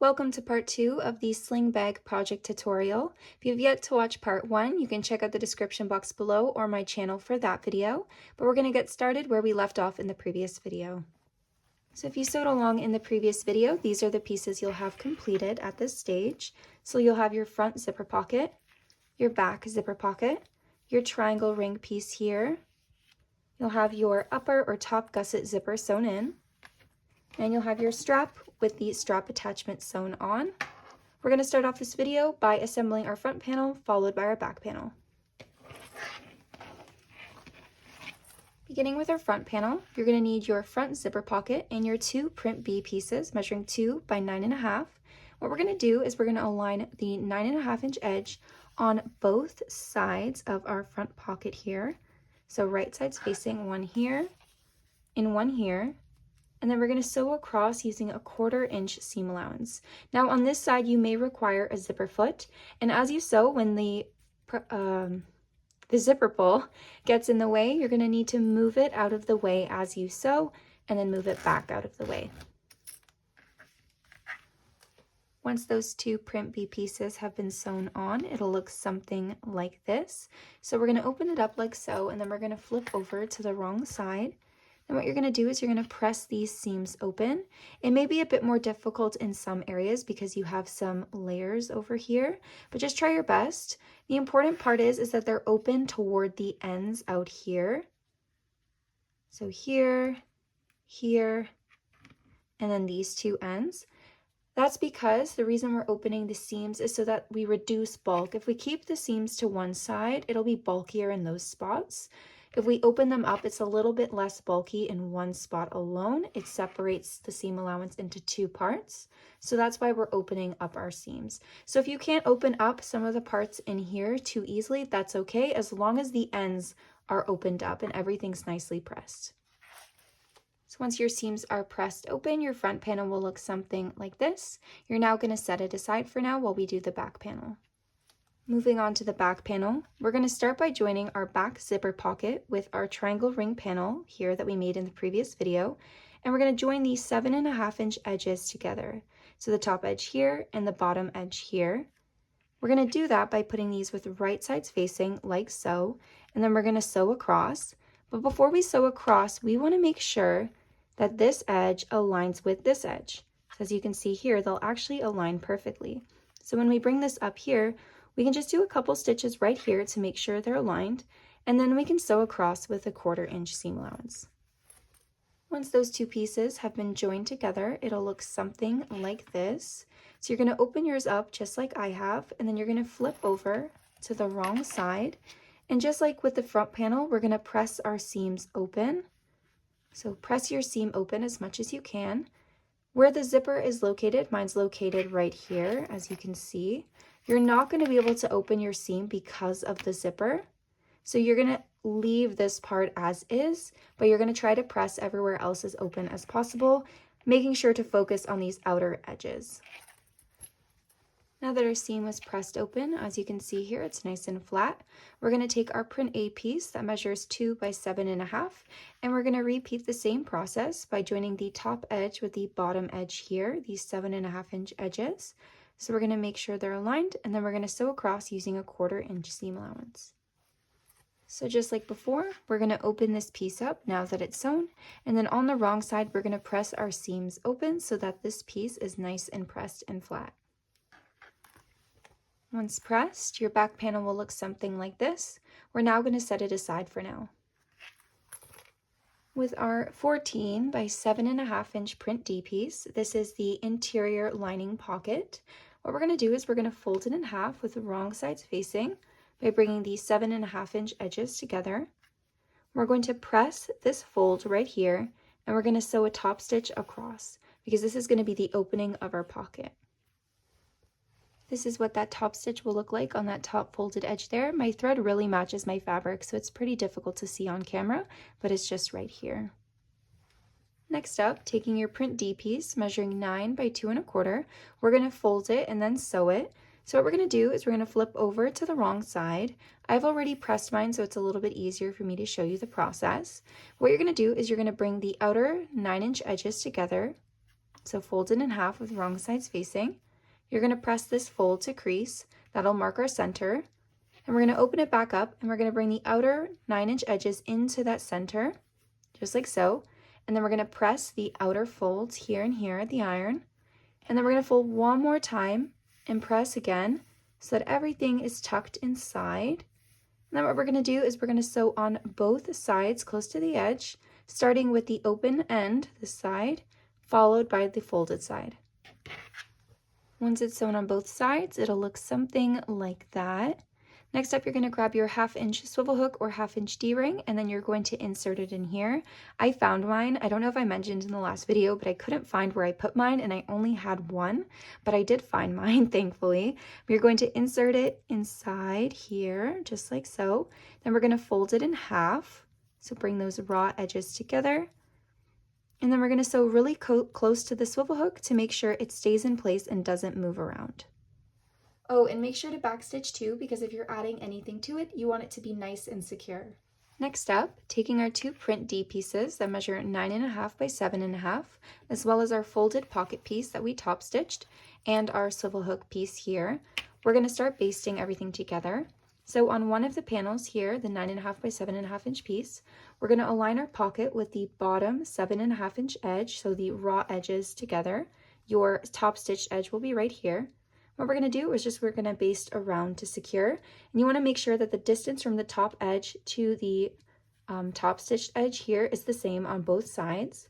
Welcome to part 2 of the sling bag project tutorial. If you've yet to watch part 1, you can check out the description box below or my channel for that video, but we're going to get started where we left off in the previous video. So if you sewed along in the previous video, these are the pieces you'll have completed at this stage. So you'll have your front zipper pocket, your back zipper pocket, your triangle ring piece here. You'll have your upper or top gusset zipper sewn in, and you'll have your strap with the strap attachment sewn on. We're going to start off this video by assembling our front panel, followed by our back panel. Beginning with our front panel, you're going to need your front zipper pocket and your two print B pieces measuring 2 by 9.5. What we're going to do is we're going to align the 9.5 inch edge on both sides of our front pocket here. So right side's facing, one here and one here. And then we're going to sew across using a 1/4 inch seam allowance. Now on this side you may require a zipper foot, and as you sew, when the zipper pull gets in the way, you're going to need to move it out of the way as you sew and then move it back out of the way. Once those two print B pieces have been sewn on, it'll look something like this. So we're going to open it up like so, and then we're going to flip over to the wrong side. And what you're going to do is you're going to press these seams open. It may be a bit more difficult in some areas because you have some layers over here, but just try your best. The important part is that they're open toward the ends out here. So here, here, and then these two ends. That's because the reason we're opening the seams is so that we reduce bulk. If we keep the seams to one side, it'll be bulkier in those spots. If we open them up, it's a little bit less bulky in one spot alone. It separates the seam allowance into two parts. So that's why we're opening up our seams. So if you can't open up some of the parts in here too easily, that's okay, as long as the ends are opened up and everything's nicely pressed. So once your seams are pressed open, your front panel will look something like this. You're now going to set it aside for now while we do the back panel. Moving on to the back panel, we're going to start by joining our back zipper pocket with our triangle ring panel here that we made in the previous video, and we're going to join these 7.5 inch edges together. So the top edge here and the bottom edge here. We're going to do that by putting these with right sides facing like so, and then we're going to sew across. But before we sew across, we want to make sure that this edge aligns with this edge. So as you can see here, they'll actually align perfectly. So when we bring this up here, we can just do a couple stitches right here to make sure they're aligned, and then we can sew across with a 1/4 inch seam allowance. Once those two pieces have been joined together, it'll look something like this. So you're going to open yours up just like I have, and then you're going to flip over to the wrong side. And just like with the front panel, we're going to press our seams open. So press your seam open as much as you can. Where the zipper is located, mine's located right here, as you can see. You're not going to be able to open your seam because of the zipper. So you're going to leave this part as is, but you're going to try to press everywhere else as open as possible, making sure to focus on these outer edges. Now that our seam was pressed open, as you can see here, it's nice and flat. We're going to take our print A piece that measures 2 by 7.5, and we're going to repeat the same process by joining the top edge with the bottom edge here, these 7.5 inch edges. So we're going to make sure they're aligned, and then we're going to sew across using a 1/4 inch seam allowance. So just like before, we're going to open this piece up now that it's sewn, and then on the wrong side, we're going to press our seams open so that this piece is nice and pressed and flat. Once pressed, your back panel will look something like this. We're now going to set it aside for now. With our 14 by 7.5 inch print D piece, this is the interior lining pocket. What we're going to do is we're going to fold it in half with the wrong sides facing by bringing these 7.5 inch edges together. We're going to press this fold right here, and we're going to sew a top stitch across because this is going to be the opening of our pocket. This is what that top stitch will look like on that top folded edge there. My thread really matches my fabric, so it's pretty difficult to see on camera, but it's just right here. Next up, taking your print D piece, measuring 9 by 2.25, we're going to fold it and then sew it. So what we're going to do is we're going to flip over to the wrong side. I've already pressed mine, so it's a little bit easier for me to show you the process. What you're going to do is you're going to bring the outer 9 inch edges together, so fold it in half with the wrong sides facing. You're going to press this fold to crease. That'll mark our center. And we're going to open it back up, and we're going to bring the outer 9-inch edges into that center, just like so. And then we're going to press the outer folds here and here at the iron. And then we're going to fold one more time and press again so that everything is tucked inside. And then what we're going to do is we're going to sew on both sides close to the edge, starting with the open end, this side, followed by the folded side. Once it's sewn on both sides, it'll look something like that. Next up, you're going to grab your 1/2-inch swivel hook or 1/2-inch D-ring, and then you're going to insert it in here. I found mine. I don't know if I mentioned in the last video, but I couldn't find where I put mine, and I only had one, but I did find mine, thankfully. We're going to insert it inside here, just like so. Then we're going to fold it in half, so bring those raw edges together. And then we're going to sew really close to the swivel hook to make sure it stays in place and doesn't move around. Oh, and make sure to backstitch too, because if you're adding anything to it, you want it to be nice and secure. Next up, taking our 2 print D pieces that measure 9.5 by 7.5, as well as our folded pocket piece that we top stitched, and our swivel hook piece here, we're going to start basting everything together. So on one of the panels here, the 9.5 by 7.5 inch piece, we're going to align our pocket with the bottom 7.5 inch edge, so the raw edges together. Your top stitched edge will be right here. What we're going to do is we're going to baste around to secure, and you want to make sure that the distance from the top edge to the top stitched edge here is the same on both sides.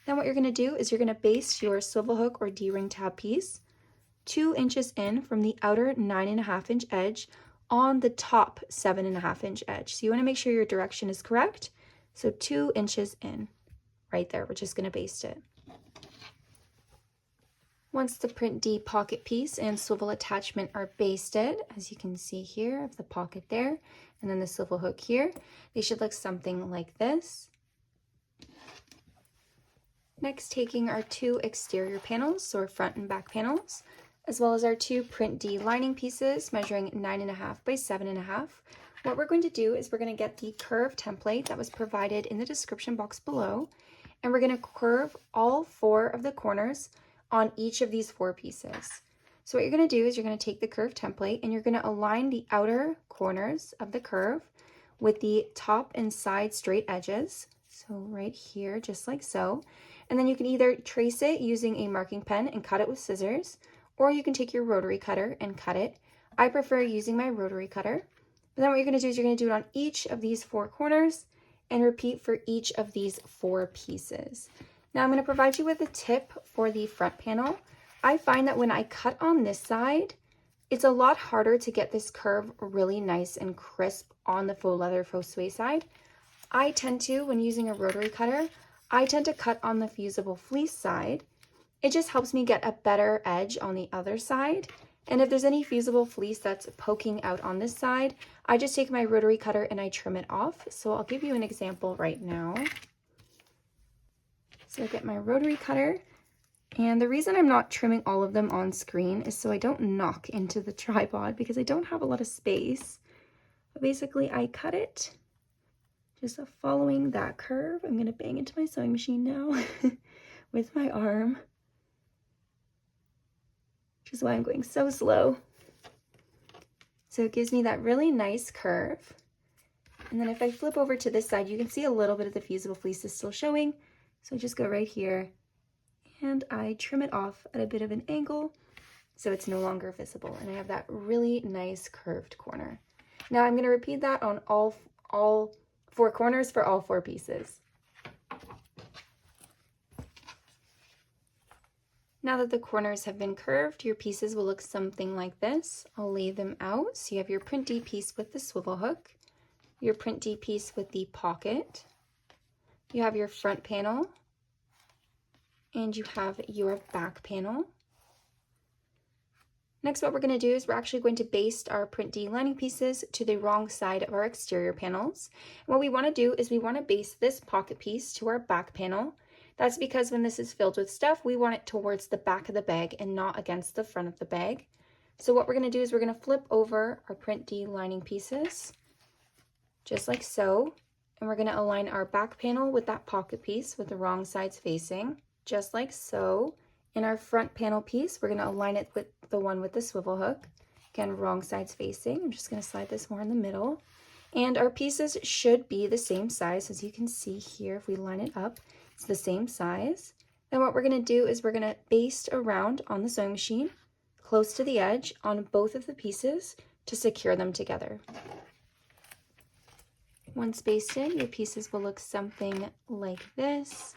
Then what you're going to do is you're going to baste your swivel hook or D-ring tab piece 2 inches in from the outer 9.5 inch edge on the top 7.5 inch edge. So you want to make sure your direction is correct. So 2 inches in, right there. We're just going to baste it. Once the print D pocket piece and swivel attachment are basted, as you can see here, of the pocket there, and then the swivel hook here, they should look something like this. Next, taking our 2 exterior panels, so our front and back panels, as well as our 2 print D lining pieces measuring 9.5 by 7.5. What we're going to do is we're going to get the curve template that was provided in the description box below, and we're going to curve all 4 of the corners on each of these 4 pieces. So what you're going to do is you're going to take the curve template and you're going to align the outer corners of the curve with the top and side straight edges. So right here, just like so. And then you can either trace it using a marking pen and cut it with scissors, or you can take your rotary cutter and cut it. I prefer using my rotary cutter. But then what you're going to do is you're going to do it on each of these 4 corners and repeat for each of these 4 pieces. Now I'm going to provide you with a tip for the front panel. I find that when I cut on this side, it's a lot harder to get this curve really nice and crisp on the faux leather faux suede side. I tend to, when using a rotary cutter, I tend to cut on the Fusible Fleece side. It just helps me get a better edge on the other side. And if there's any Fusible Fleece that's poking out on this side, I just take my rotary cutter and I trim it off. So I'll give you an example right now. So I get my rotary cutter, and the reason I'm not trimming all of them on screen is so I don't knock into the tripod because I don't have a lot of space. But basically I cut it, just following that curve. I'm going to bang into my sewing machine now with my arm, which is why I'm going so slow. So it gives me that really nice curve. And then if I flip over to this side, you can see a little bit of the Fusible Fleece is still showing. So I just go right here and I trim it off at a bit of an angle so it's no longer visible, and I have that really nice curved corner. Now I'm going to repeat that on all 4 corners for all 4 pieces. Now that the corners have been curved, your pieces will look something like this. I'll lay them out. So you have your print D piece with the swivel hook, your print D piece with the pocket, you have your front panel, and you have your back panel. Next, what we're going to do is we're actually going to baste our print D lining pieces to the wrong side of our exterior panels. And what we want to do is we want to baste this pocket piece to our back panel. That's because when this is filled with stuff, we want it towards the back of the bag and not against the front of the bag. So what we're going to do is we're going to flip over our print D lining pieces, just like so. And we're going to align our back panel with that pocket piece with the wrong sides facing, just like so. In our front panel piece, we're going to align it with the one with the swivel hook. Again, wrong sides facing. I'm just going to slide this more in the middle. And our pieces should be the same size. As you can see here, if we line it up, it's the same size. Then what we're going to do is we're going to baste around on the sewing machine, close to the edge on both of the pieces to secure them together. Once basted, your pieces will look something like this.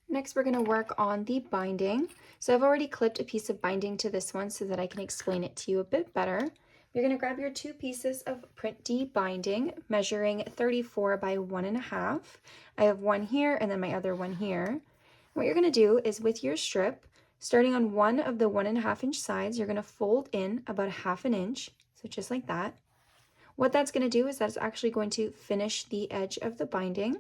Next, we're going to work on the binding. So I've already clipped a piece of binding to this one so that I can explain it to you a bit better. You're going to grab your 2 pieces of print D binding, measuring 34 by 1.5. I have one here and then my other one here. What you're going to do is with your strip, starting on one of the 1.5 inch sides, you're going to fold in about 1/2 inch, so just like that. What that's going to do is that's actually going to finish the edge of the binding.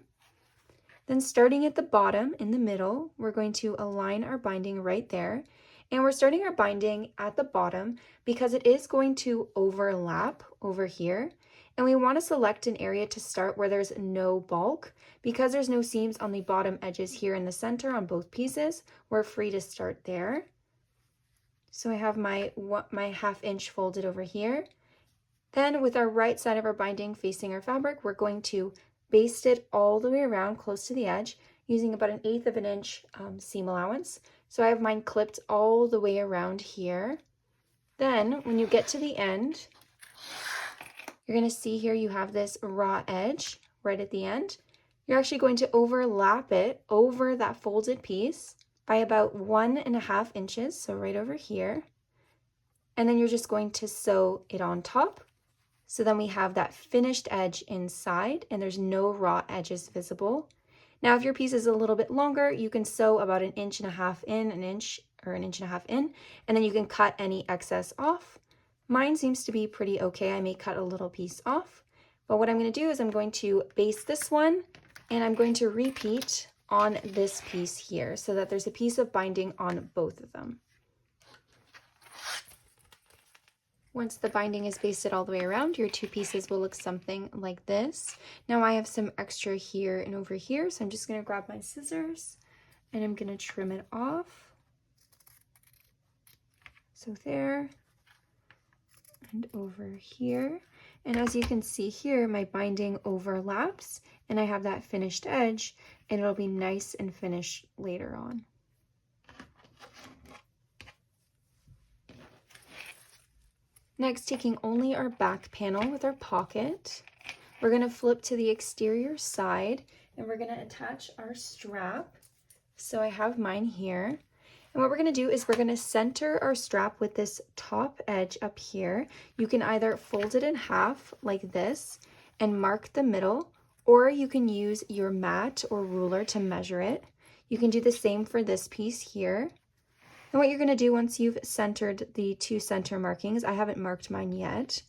Then starting at the bottom in the middle, we're going to align our binding right there. And we're starting our binding at the bottom because it is going to overlap over here. And we want to select an area to start where there's no bulk. Because there's no seams on the bottom edges here in the center on both pieces, we're free to start there. So I have my 1/2 inch folded over here. Then with our right side of our binding facing our fabric, we're going to baste it all the way around close to the edge using about 1/8 inch seam allowance. So I have mine clipped all the way around here. Then when you get to the end, you're going to see here you have this raw edge right at the end. You're actually going to overlap it over that folded piece by about 1.5 inches, so right over here. And then you're just going to sew it on top. So then we have that finished edge inside and there's no raw edges visible. Now, if your piece is a little bit longer, you can sew about 1.5 inches in, 1 inch or 1.5 inches in, and then you can cut any excess off. Mine seems to be pretty okay. I may cut a little piece off, but what I'm going to do is I'm going to baste this one and I'm going to repeat on this piece here so that there's a piece of binding on both of them. Once the binding is basted all the way around, your 2 pieces will look something like this. Now I have some extra here and over here, so I'm just going to grab my scissors and I'm going to trim it off. So there and over here. And as you can see here, my binding overlaps and I have that finished edge and it'll be nice and finished later on. Next, taking only our back panel with our pocket, we're going to flip to the exterior side and we're going to attach our strap. So I have mine here. And what we're going to do is we're going to center our strap with this top edge up here. You can either fold it in half like this and mark the middle, or you can use your mat or ruler to measure it. You can do the same for this piece here. And what you're going to do once you've centered the 2 center markings, I haven't marked mine yet,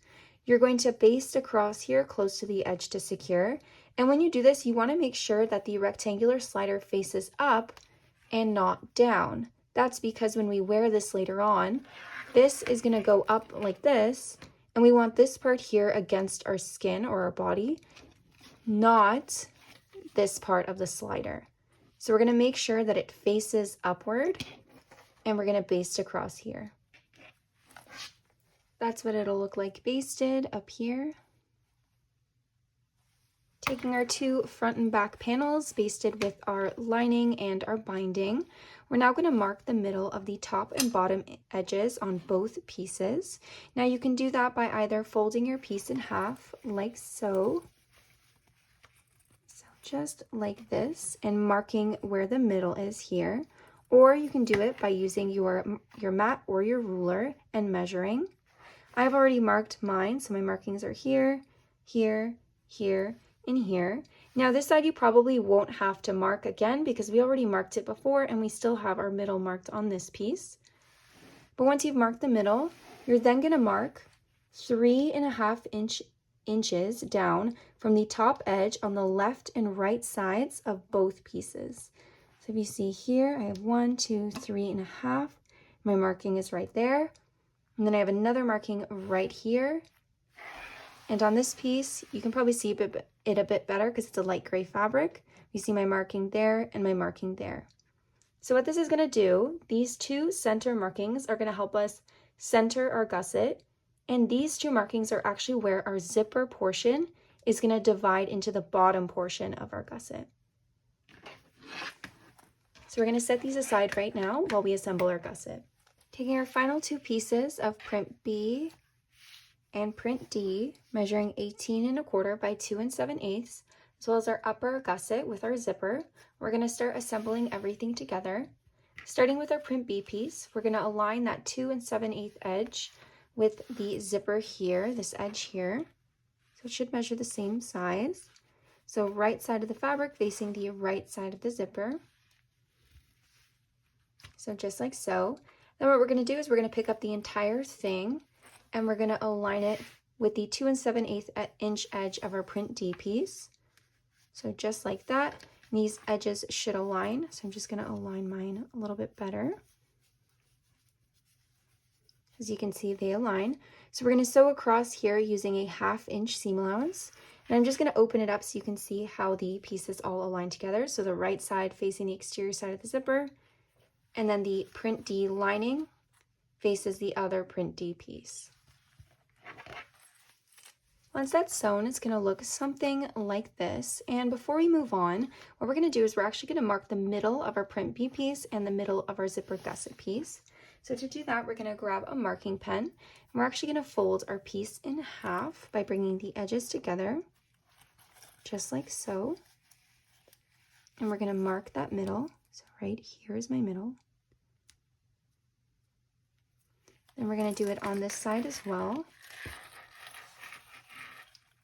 you're going to baste across here close to the edge to secure. And when you do this, you want to make sure that the rectangular slider faces up and not down. That's because when we wear this later on, this is going to go up like this, and we want this part here against our skin or our body, not this part of the slider. So we're going to make sure that it faces upward. And we're going to baste across here. That's what it'll look like basted up here. Taking our 2 front and back panels basted with our lining and our binding, we're now going to mark the middle of the top and bottom edges on both pieces. Now you can do that by either folding your piece in half like so. So just like this, and marking where the middle is here. Or you can do it by using your mat or your ruler and measuring. I've already marked mine, so my markings are here, here, here, and here. Now this side you probably won't have to mark again because we already marked it before and we still have our middle marked on this piece. But once you've marked the middle, you're then going to mark 3.5 inches down from the top edge on the left and right sides of both pieces. So if you see here, I have 1, 2, 3.5. My marking is right there. And then I have another marking right here. And on this piece, you can probably see it a bit better because it's a light gray fabric. You see my marking there and my marking there. So what this is going to do, these two center markings are going to help us center our gusset, and these two markings are actually where our zipper portion is going to divide into the bottom portion of our gusset. So we're going to set these aside right now while we assemble our gusset. Taking our final two pieces of print B and print D, measuring 18¼ by 2 7/8, as well as our upper gusset with our zipper, we're going to start assembling everything together. Starting with our print B piece, we're going to align that 2 7/8 edge with the zipper here, this edge here. So it should measure the same size. So right side of the fabric facing the right side of the zipper. So just like so. Then what we're going to do is we're going to pick up the entire thing and we're going to align it with the 2 7/8 inch edge of our print D piece. So just like that, these edges should align. So I'm just going to align mine a little bit better. As you can see, they align. So we're going to sew across here using a 1/2 inch seam allowance. And I'm just going to open it up so you can see how the pieces all align together. So the right side facing the exterior side of the zipper, and then the print D lining faces the other print D piece. Once that's sewn, it's going to look something like this. And before we move on, what we're going to do is we're actually going to mark the middle of our print B piece and the middle of our zipper gusset piece. So to do that, we're going to grab a marking pen, and we're actually going to fold our piece in half by bringing the edges together, just like so. And we're going to mark that middle. So right here is my middle. Then we're going to do it on this side as well.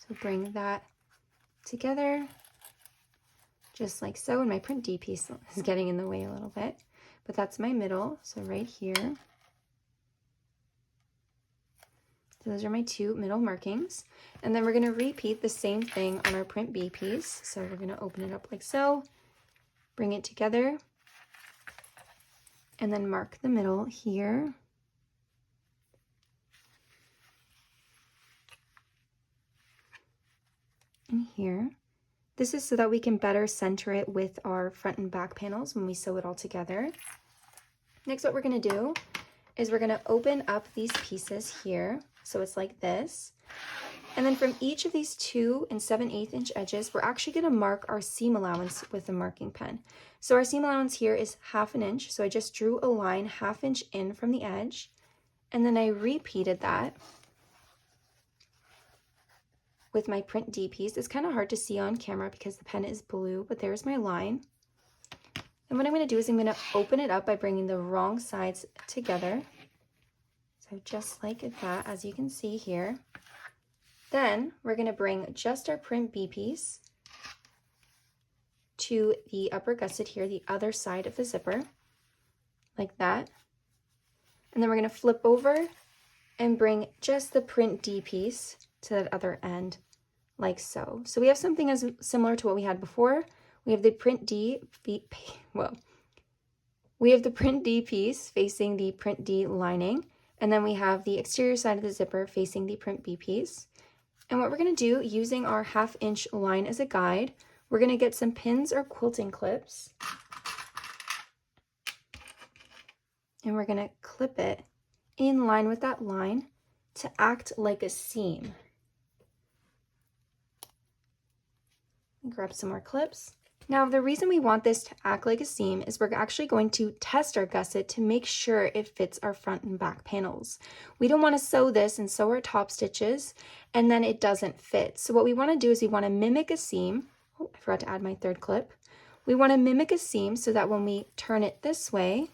So bring that together, just like so. And my print D piece is getting in the way a little bit, but that's my middle, so right here. So those are my two middle markings. And then we're going to repeat the same thing on our print B piece. So we're going to open it up like so, bring it together, and then mark the middle here. And here. This is so that we can better center it with our front and back panels when we sew it all together. Next, what we're going to do is we're going to open up these pieces here. So it's like this. And then from each of these 2 7/8 inch edges, we're actually going to mark our seam allowance with a marking pen. So our seam allowance here is 1/2 inch. So I just drew a line 1/2 inch in from the edge. And then I repeated that with my print D piece. It's kind of hard to see on camera because the pen is blue, but there's my line. And what I'm going to do is I'm going to open it up by bringing the wrong sides together. So just like that, as you can see here. Then we're going to bring just our print B piece to the upper gusset here, the other side of the zipper, like that. And then we're going to flip over and bring just the print D piece to that other end, like so. So we have something as similar to what we had before. We have the print D, we have the print D piece facing the print D lining, and then we have the exterior side of the zipper facing the print B piece. And what we're going to do, using our 1/2 inch line as a guide, we're going to get some pins or quilting clips, and we're going to clip it in line with that line to act like a seam. Grab some more clips. Now, the reason we want this to act like a seam is we're actually going to test our gusset to make sure it fits our front and back panels. We don't want to sew this and sew our top stitches and then it doesn't fit. So what we want to do is we want to mimic a seam. Oh, I forgot to add my third clip. We want to mimic a seam so that when we turn it this way,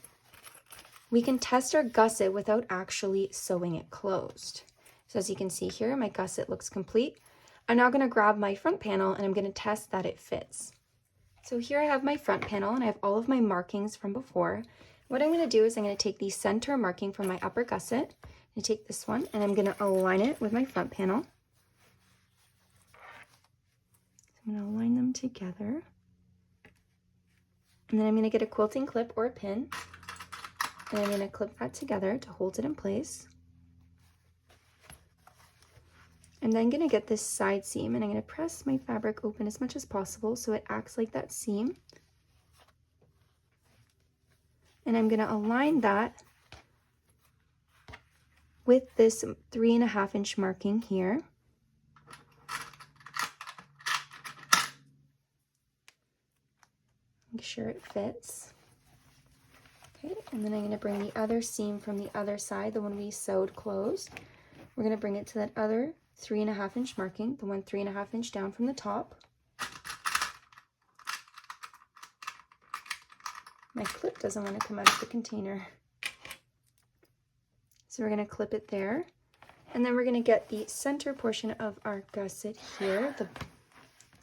we can test our gusset without actually sewing it closed. So as you can see here, my gusset looks complete. I'm now going to grab my front panel and I'm going to test that it fits. So here I have my front panel and I have all of my markings from before. What I'm going to do is I'm going to take the center marking from my upper gusset. I'm going to take this one and I'm going to align it with my front panel. So I'm going to align them together. And then I'm going to get a quilting clip or a pin and I'm going to clip that together to hold it in place. I'm then going to get this side seam and I'm going to press my fabric open as much as possible so it acts like that seam. And I'm going to align that with this 3.5 inch marking here. Make sure it fits. Okay, and then I'm going to bring the other seam from the other side, the one we sewed closed. We're going to bring it to that other 3.5 inch marking, the one 3.5 inch down from the top. My clip doesn't want to come out of the container. So we're going to clip it there. And then we're going to get the center portion of our gusset here,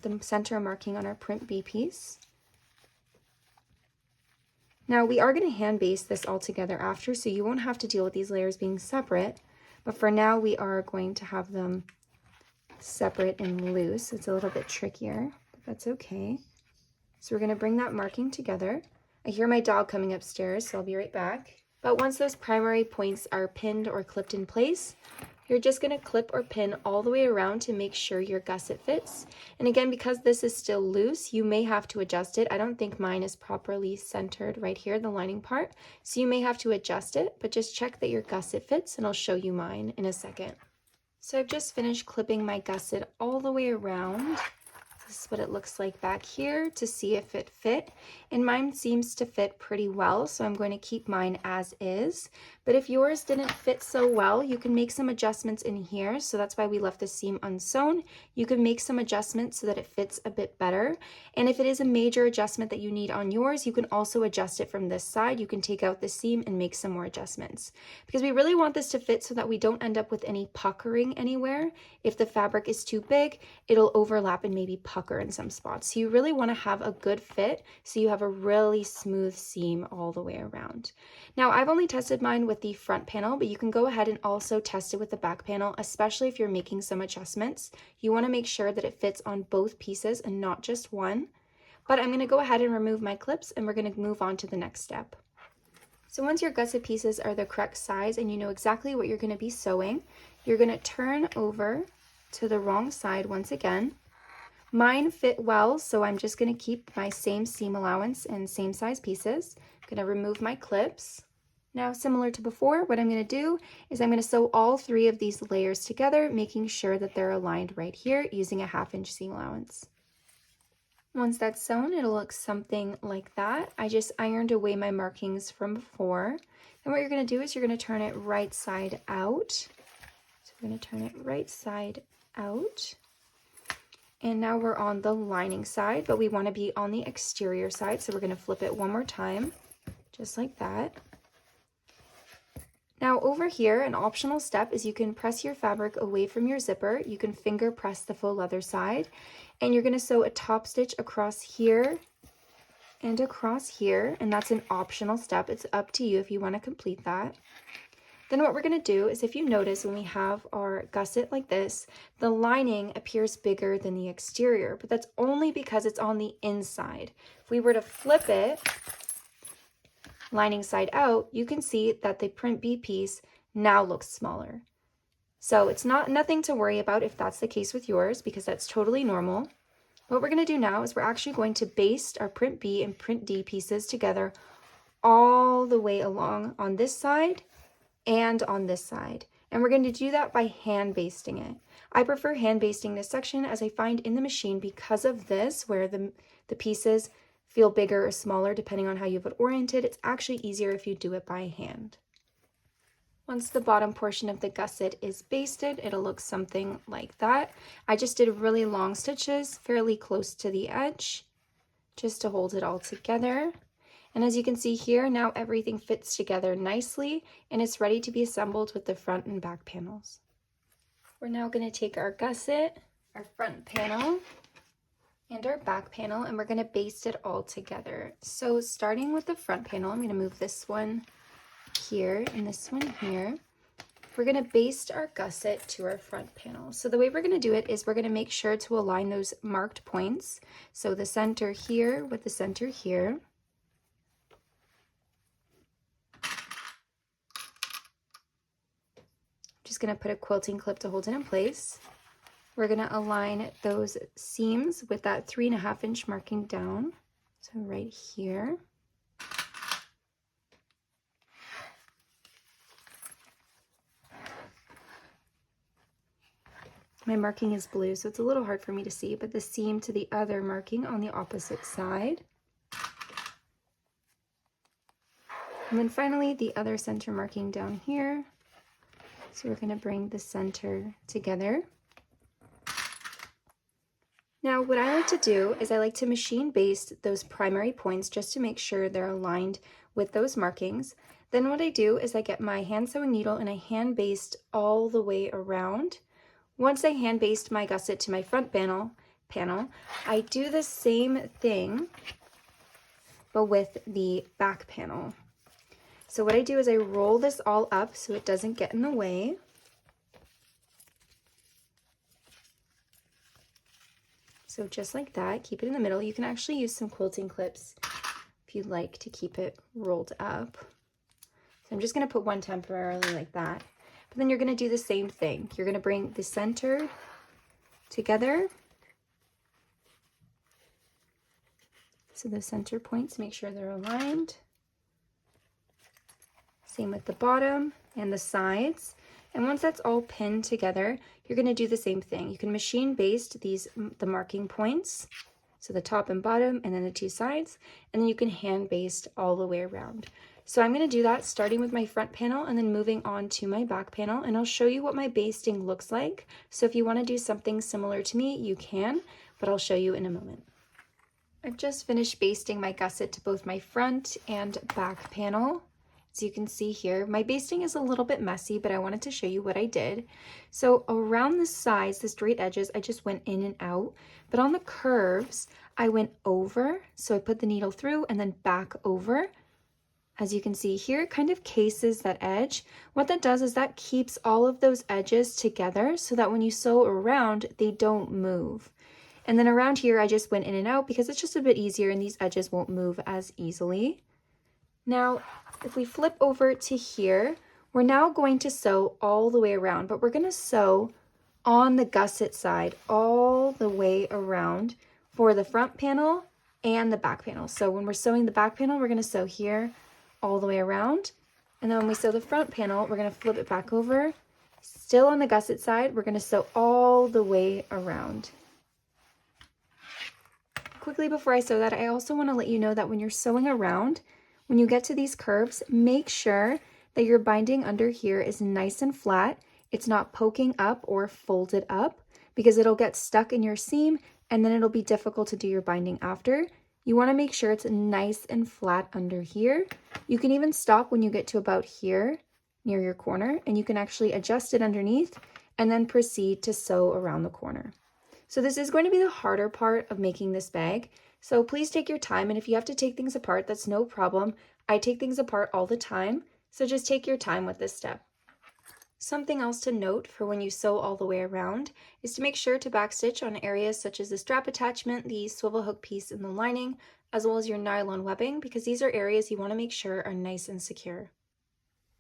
the center marking on our print B piece. Now we are going to hand baste this all together after, so you won't have to deal with these layers being separate, but for now we are going to have them separate and loose. It's a little bit trickier, but that's okay. So we're going to bring that marking together. I hear my dog coming upstairs, so I'll be right back. But once those primary points are pinned or clipped in place, you're just going to clip or pin all the way around to make sure your gusset fits. And again, because this is still loose, you may have to adjust it. I don't think mine is properly centered right here, the lining part, so you may have to adjust it, but just check that your gusset fits and I'll show you mine in a second. So I've just finished clipping my gusset all the way around. This is what it looks like back here to see if it fit, and mine seems to fit pretty well, so I'm going to keep mine as is. But if yours didn't fit so well, you can make some adjustments in here, so that's why we left the seam unsewn. You can make some adjustments so that it fits a bit better, and if it is a major adjustment that you need on yours, you can also adjust it from this side. You can take out the seam and make some more adjustments, because we really want this to fit so that we don't end up with any puckering anywhere. If the fabric is too big, it'll overlap and maybe pucker in some spots. So you really want to have a good fit so you have a really smooth seam all the way around. Now I've only tested mine with the front panel, but you can go ahead and also test it with the back panel, especially if you're making some adjustments. You want to make sure that it fits on both pieces and not just one. But I'm going to go ahead and remove my clips and we're going to move on to the next step. So once your gusset pieces are the correct size and you know exactly what you're going to be sewing, you're going to turn over to the wrong side once again. Mine fit well, so I'm just going to keep my same seam allowance and same size pieces. I'm going to remove my clips. Now, similar to before, what I'm going to do is I'm going to sew all 3 of these layers together, making sure that they're aligned right here using a 1/2 inch seam allowance. Once that's sewn, it'll look something like that. I just ironed away my markings from before. And what you're going to do is you're going to turn it right side out. So we're going to turn it right side out. And now we're on the lining side, but we want to be on the exterior side. So we're going to flip it one more time, just like that. Now over here, an optional step is you can press your fabric away from your zipper. You can finger press the faux leather side, and you're going to sew a top stitch across here and across here. And that's an optional step. It's up to you if you want to complete that. Then what we're going to do is, if you notice when we have our gusset like this, the lining appears bigger than the exterior, but that's only because it's on the inside. If we were to flip it, lining side out, you can see that the print B piece now looks smaller. So it's nothing to worry about if that's the case with yours, because that's totally normal. What we're going to do now is we're actually going to baste our print B and print D pieces together all the way along on this side and on this side, and we're going to do that by hand basting it. I prefer hand basting this section, as I find in the machine, because of this, where the pieces feel bigger or smaller depending on how you have it oriented, it's actually easier if you do it by hand. Once the bottom portion of the gusset is basted, it'll look something like that. I just did really long stitches fairly close to the edge just to hold it all together. And as you can see here, now everything fits together nicely and it's ready to be assembled with the front and back panels. We're now going to take our gusset, our front panel, and our back panel, and we're going to baste it all together. So starting with the front panel, I'm going to move this one here and this one here. We're going to baste our gusset to our front panel. So the way we're going to do it is we're going to make sure to align those marked points. So the center here with the center here. Just going to put a quilting clip to hold it in place. we're going to align those seams with that 3.5 inch marking down. So right here. My marking is blue, so it's a little hard for me to see, but the seam to the other marking on the opposite side. And then finally, the other center marking down here. So we're going to bring the center together. Now, what I like to do is I like to machine baste those primary points just to make sure they're aligned with those markings. Then what I do is I get my hand sewing needle and I hand baste all the way around. Once I hand baste my gusset to my front panel, I do the same thing, but with the back panel. So what I do is I roll this all up so it doesn't get in the way. So just like that, keep it in the middle. You can actually use some quilting clips if you'd like to keep it rolled up. So I'm just going to put one temporarily like that. But then you're going to do the same thing. You're going to bring the center together. So the center points, make sure they're aligned. Same with the bottom and the sides. And once that's all pinned together, you're going to do the same thing. You can machine baste the marking points, so the top and bottom and then the two sides, and then you can hand baste all the way around. So I'm going to do that starting with my front panel and then moving on to my back panel, and I'll show you what my basting looks like. So if you want to do something similar to me, you can, but I'll show you in a moment. I've just finished basting my gusset to both my front and back panel. As you can see here, my basting is a little bit messy, but I wanted to show you what I did. So around the sides, the straight edges, I just went in and out, but on the curves, I went over. So I put the needle through and then back over. As you can see here, it kind of cases that edge. What that does is that keeps all of those edges together so that when you sew around, they don't move. And then around here, I just went in and out because it's just a bit easier and these edges won't move as easily. Now, if we flip over to here, we're now going to sew all the way around, but we're going to sew on the gusset side all the way around for the front panel and the back panel. So when we're sewing the back panel, we're going to sew here all the way around. And then when we sew the front panel, we're going to flip it back over. Still on the gusset side, we're going to sew all the way around. Quickly before I sew that, I also want to let you know that when you're sewing around, when you get to these curves, make sure that your binding under here is nice and flat. It's not poking up or folded up because it'll get stuck in your seam and then it'll be difficult to do your binding after. You want to make sure it's nice and flat under here. You can even stop when you get to about here near your corner and you can actually adjust it underneath and then proceed to sew around the corner. So this is going to be the harder part of making this bag. So please take your time, and if you have to take things apart, that's no problem. I take things apart all the time, so just take your time with this step. Something else to note for when you sew all the way around is to make sure to backstitch on areas such as the strap attachment, the swivel hook piece in the lining, as well as your nylon webbing, because these are areas you want to make sure are nice and secure.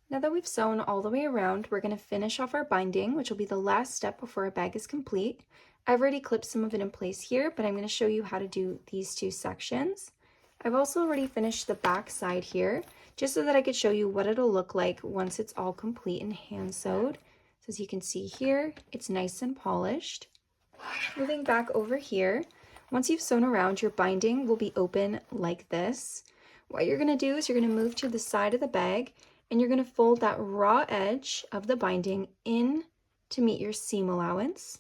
Now that we've sewn all the way around, we're going to finish off our binding, which will be the last step before our bag is complete. I've already clipped some of it in place here, but I'm going to show you how to do these two sections. I've also already finished the back side here, just so that I could show you what it'll look like once it's all complete and hand sewed. So as you can see here, it's nice and polished. Moving back over here, once you've sewn around, your binding will be open like this. What you're going to do is you're going to move to the side of the bag, and you're going to fold that raw edge of the binding in to meet your seam allowance.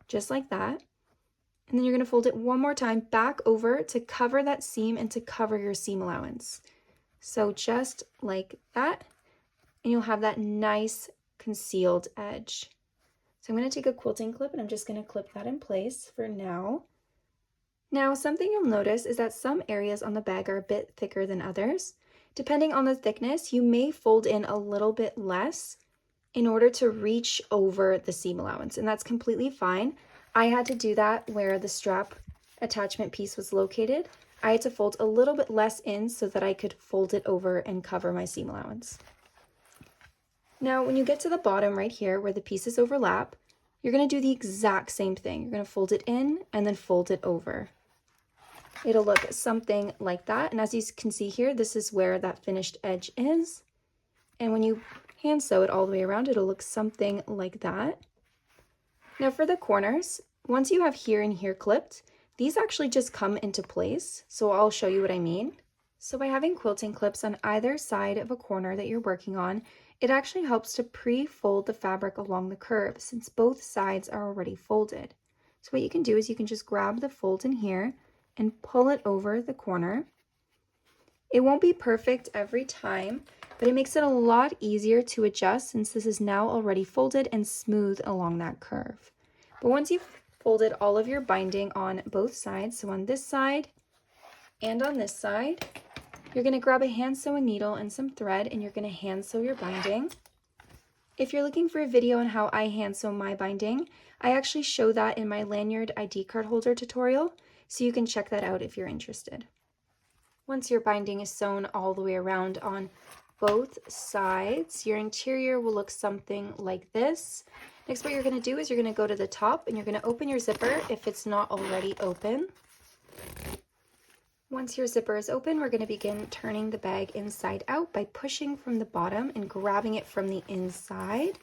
Just like that. And then you're going to fold it one more time back over to cover that seam and to cover your seam allowance. So just like that, and you'll have that nice concealed edge. So I'm going to take a quilting clip and I'm just going to clip that in place for now. Now, something you'll notice is that some areas on the bag are a bit thicker than others. Depending on the thickness, you may fold in a little bit less in order to reach over the seam allowance, and that's completely fine. I had to do that where the strap attachment piece was located. I had to fold a little bit less in so that I could fold it over and cover my seam allowance. Now, when you get to the bottom right here where the pieces overlap, you're going to do the exact same thing. You're going to fold it in and then fold it over. It'll look something like that. And as you can see here, this is where that finished edge is. And when you hand sew it all the way around, it'll look something like that. Now for the corners, once you have here and here clipped, these actually just come into place. So I'll show you what I mean. So by having quilting clips on either side of a corner that you're working on, it actually helps to pre-fold the fabric along the curve since both sides are already folded. So what you can do is you can just grab the fold in here and pull it over the corner. It won't be perfect every time, but it makes it a lot easier to adjust since this is now already folded and smooth along that curve. But once you've folded all of your binding on both sides, so on this side and on this side, you're going to grab a hand sewing needle and some thread and you're going to hand sew your binding. If you're looking for a video on how I hand sew my binding, I actually show that in my lanyard ID card holder tutorial, so you can check that out if you're interested. Once your binding is sewn all the way around on both sides, your interior will look something like this. Next, what you're going to do is you're going to go to the top and you're going to open your zipper if it's not already open. Once your zipper is open, we're going to begin turning the bag inside out by pushing from the bottom and grabbing it from the inside.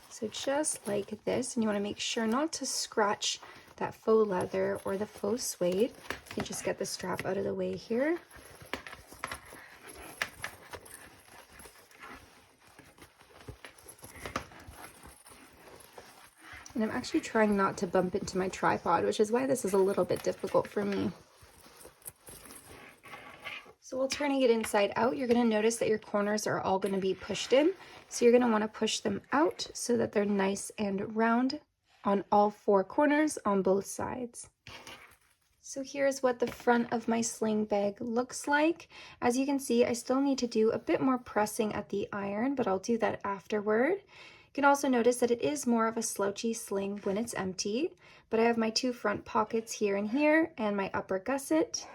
So just like this, and you want to make sure not to scratch that faux leather or the faux suede. You can just get the strap out of the way here. And I'm actually trying not to bump into my tripod, which is why this is a little bit difficult for me. So while turning it inside out, you're going to notice that your corners are all going to be pushed in. So you're going to want to push them out so that they're nice and round on all four corners on both sides. So here's what the front of my sling bag looks like. As you can see, I still need to do a bit more pressing at the iron, but I'll do that afterward. You can also notice that it is more of a slouchy sling when it's empty, but I have my two front pockets here and here and my upper gusset.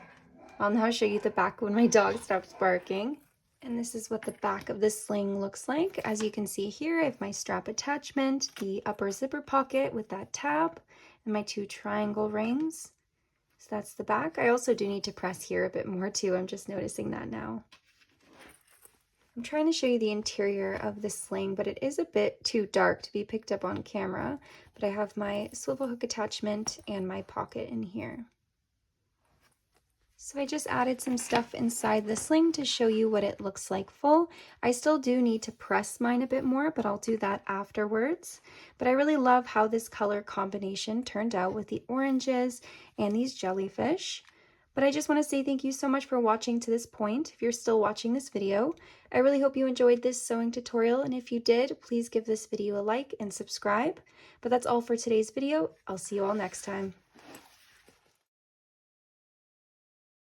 I'll now show you the back when my dog stops barking. And this is what the back of the sling looks like. As you can see here, I have my strap attachment, the upper zipper pocket with that tab, and my two triangle rings. So that's the back. I also do need to press here a bit more too. I'm just noticing that now. I'm trying to show you the interior of the sling, but it is a bit too dark to be picked up on camera. But I have my swivel hook attachment and my pocket in here. So I just added some stuff inside the sling to show you what it looks like full. I still do need to press mine a bit more, but I'll do that afterwards. But I really love how this color combination turned out with the oranges and these jellyfish. But I just want to say thank you so much for watching to this point. If you're still watching this video, I really hope you enjoyed this sewing tutorial. And if you did, please give this video a like and subscribe. But that's all for today's video. I'll see you all next time.